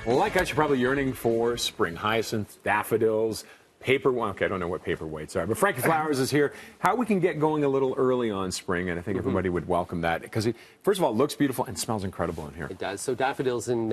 Well, like us, you're probably yearning for spring hyacinth, daffodils, okay, I don't know what paperweights are, but Frankie Flowers is here. How we can get going a little early on spring, and I think everybody would welcome that because, first of all, it looks beautiful and smells incredible in here. It does. So daffodils and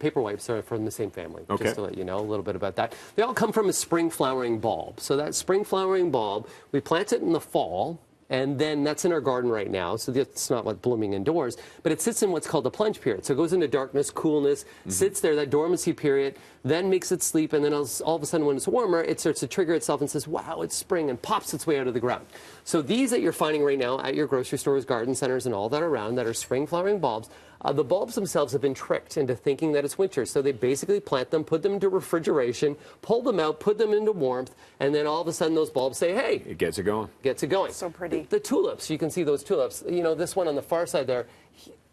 paperweights are from the same family, just to let you know a little bit about that. They all come from a spring flowering bulb. So that spring flowering bulb, we plant it in the fall, and then that's in our garden right now, so it's not like blooming indoors, but it sits in what's called the plunge period. So it goes into darkness, coolness, sits there, that dormancy period, then makes it sleep, and then all of a sudden when it's warmer, it starts to trigger itself and says, wow, it's spring, and pops its way out of the ground. So these that you're finding right now at your grocery stores, garden centers, and all that around that are spring flowering bulbs, the bulbs themselves have been tricked into thinking that it's winter. So they basically plant them, put them into refrigeration, pull them out, put them into warmth, and then all of a sudden those bulbs say, hey. It gets it going. Gets it going. So pretty. The tulips, you can see those tulips. You know, this one on the far side there,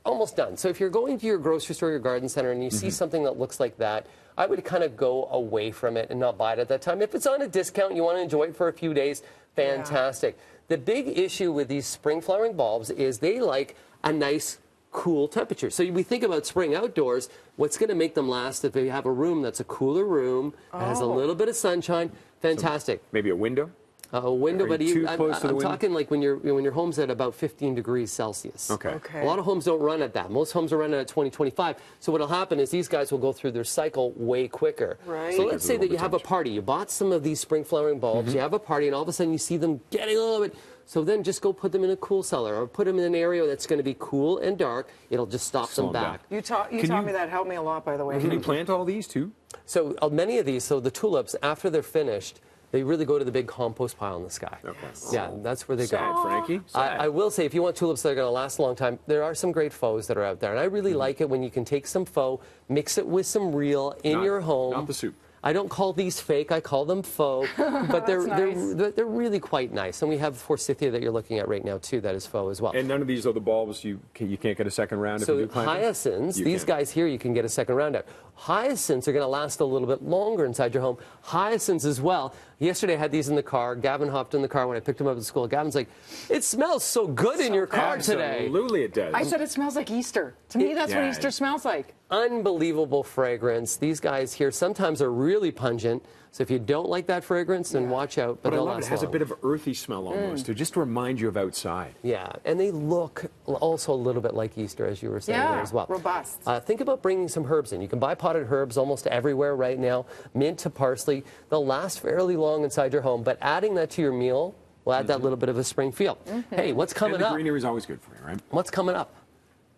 almost done. So if you're going to your grocery store, your garden center, and you see something that looks like that, I would kind of go away from it and not buy it at that time. If it's on a discount, you want to enjoy it for a few days, fantastic. Yeah. The big issue with these spring flowering bulbs is they like a nice cool temperature. So we think about spring outdoors, what's going to make them last if you have a room that's a cooler room, that has a little bit of sunshine, fantastic. So maybe a window? A window, but I'm I'm talking like when your home's at about 15 degrees Celsius. Okay. A lot of homes don't run at that. Most homes are running at 20, 25. So what'll happen is these guys will go through their cycle way quicker. Right. So let's say that you have a party. You bought some of these spring flowering bulbs. You have a party, and all of a sudden you see them getting a little bit. So then just go put them in a cool cellar or put them in an area that's going to be cool and dark. It'll just stop them back. You taught me that. Helped me a lot, by the way. Can you plant all these too? So many of these, so the tulips, after they're finished, they really go to the big compost pile in the sky. Okay. Yeah, that's where they go. Frankie. I will say, if you want tulips that are going to last a long time, there are some great faux that are out there. And I really like it when you can take some faux, mix it with some real in your home. Not the soup. I don't call these fake, I call them faux, but they're really quite nice. And we have forsythia that you're looking at right now too, that is faux as well. And none of these are the bulbs you can't get a second round if you do plant them? Hyacinths, these guys here you can get a second round out. Hyacinths are going to last a little bit longer inside your home. Hyacinths as well. Yesterday I had these in the car. Gavin hopped in the car when I picked him up at school. Gavin's like, it smells so good in your car today. Absolutely it does. I said it smells like Easter. To me, that's what Easter smells like. Unbelievable fragrance. These guys here sometimes are really pungent. So if you don't like that fragrance, then watch out. But I they'll love it. It has a bit of earthy smell almost, to just remind you of outside. Yeah, and they look also a little bit like Easter, as you were saying there as well. Robust. Think about bringing some herbs in. You can buy potted herbs almost everywhere right now. Mint to parsley. They'll last fairly long inside your home, but adding that to your meal will add that little bit of a spring feel. Hey, what's coming up? And the greenery is always good for you, right? What's coming up?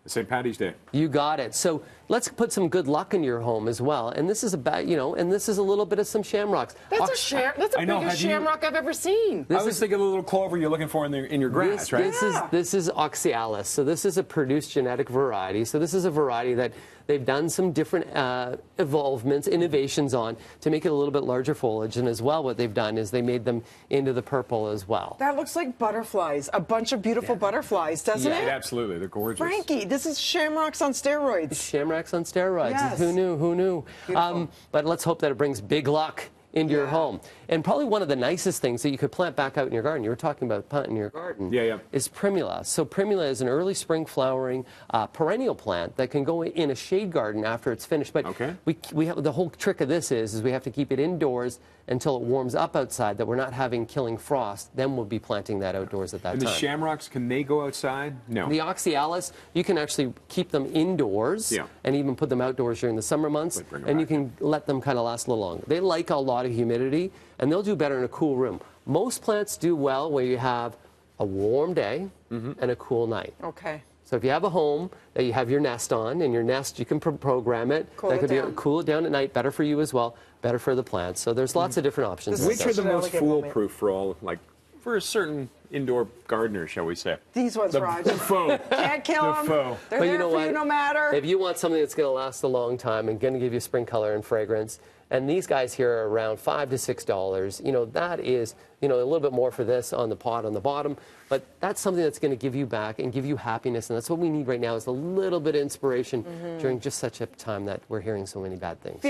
St. Patty's Day. You got it. So let's put some good luck in your home as well. And this is about, and this is a little bit of some shamrocks. That's the biggest shamrock I've ever seen. I was thinking of the little clover you're looking for in your grass, right? This is Oxyalis. So this is a produced genetic variety. So this is a variety that they've done some different innovations on to make it a little bit larger foliage. And as well, what they've done is they made them into the purple as well. That looks like butterflies, a bunch of beautiful butterflies, doesn't it? Absolutely. They're gorgeous. Frankie, this is shamrocks on steroids. Shamrocks on steroids. Yes. Who knew? Who knew? But let's hope that it brings big luck into your home. And probably one of the nicest things that you could plant back out in your garden, you were talking about planting in your garden, is primula. So primula is an early spring flowering perennial plant that can go in a shade garden after it's finished. But we have, the whole trick of this is we have to keep it indoors until it warms up outside, that we're not having killing frost. Then we'll be planting that outdoors at that time. And the shamrocks, can they go outside? No. The Oxyalis, you can actually keep them indoors and even put them outdoors during the summer months, and you can let them kind of last a little longer. They like a lot of humidity, and they'll do better in a cool room. Most plants do well where you have a warm day and a cool night. Okay. So if you have a home that you have your nest on, and your nest, you can program it. Cool it down at night, better for you as well, better for the plants. So there's lots of different options. Which are the most foolproof for a certain indoor gardener, shall we say? These ones, Raj. The faux. Can't kill them. Faux. They're there for you no matter. If you want something that's going to last a long time and going to give you spring color and fragrance, and these guys here are around $5 to $6. That is, a little bit more for this on the pot on the bottom, but that's something that's going to give you back and give you happiness, and that's what we need right now is a little bit of inspiration during just such a time that we're hearing so many bad things.